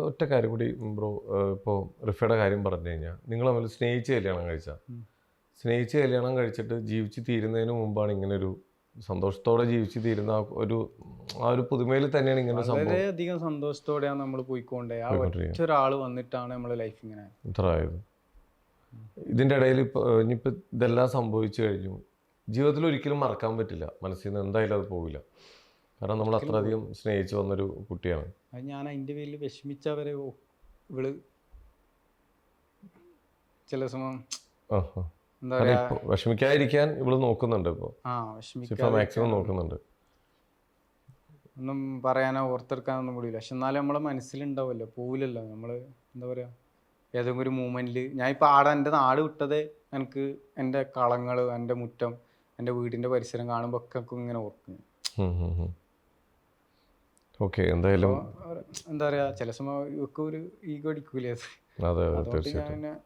ഒറ്റ കാര്യം കൂടി ബ്രോ, ഇപ്പോൾ റിഫയുടെ കാര്യം പറഞ്ഞു കഴിഞ്ഞാൽ നിങ്ങൾ തമ്മിൽ സ്നേഹിച്ച് കല്യാണം കഴിച്ച, സ്നേഹിച്ച് കല്യാണം കഴിച്ചിട്ട് ജീവിച്ച് തീരുന്നതിന് മുമ്പാണ് ഇങ്ങനൊരു സന്തോഷത്തോടെ ജീവിച്ച് തീരുന്ന ആ ഒരു പുതുമയിൽ തന്നെയാണ് ഇങ്ങനെ സംഭവം. വളരെയധികം സന്തോഷത്തോടെയാണ് നമ്മൾ പോയിക്കൊണ്ടേ. ആ ഒറ്റൊരാൾ വന്നിട്ടാണ് നമ്മുടെ ലൈഫ് ഇങ്ങനെ ഇത്ര ആയത്. ഇതിൻ്റെ ഇടയിൽ ഇനിയിപ്പോൾ ഇതെല്ലാം സംഭവിച്ചു കഴിഞ്ഞു, ജീവിതത്തിൽ ഒരിക്കലും മറക്കാൻ പറ്റില്ല, മനസ്സിൽ നിന്ന് എന്തായാലും അത് പോവില്ല. കാരണം നമ്മൾ അത്രയധികം സ്നേഹിച്ച് വന്നൊരു കുട്ടിയാണ്. അത് ഞാൻ അതിൻ്റെ പേരിൽ വിഷമിച്ചവരെ ഇവള് ചില സമയം എന്താ പറയാ വിഷമിക്കാതിരിക്കാൻ ഇവള് നോക്കുന്നുണ്ട്. ഇപ്പോൾ മാക്സിമം നോക്കുന്നുണ്ട്. ഒന്നും പറയാനോ ഓർത്തെടുക്കാനൊന്നും കൂടിയില്ല. പക്ഷെ എന്നാലും നമ്മളെ മനസ്സിലുണ്ടാവുമല്ലോ, പോവില്ലല്ലോ നമ്മൾ. എന്താ പറയുക, ഏതെങ്കിലും ഒരു മൂമെൻറ്റിൽ ഞാൻ ഇപ്പോൾ എൻ്റെ നാട് വിട്ടത് എനിക്ക് എൻ്റെ കളങ്ങൾ, എൻ്റെ മുറ്റം, എൻ്റെ വീടിൻ്റെ പരിസരം കാണുമ്പോൾ ഒക്കെ ഇങ്ങനെ ഓർക്കും. ഓക്കെ, എന്തായാലും എന്താ പറയുക, ചില സമയം ഒക്കെ ഒരു ഈഗോ അടിക്കൂലേ അത്. അതുകൊണ്ട് ഞാൻ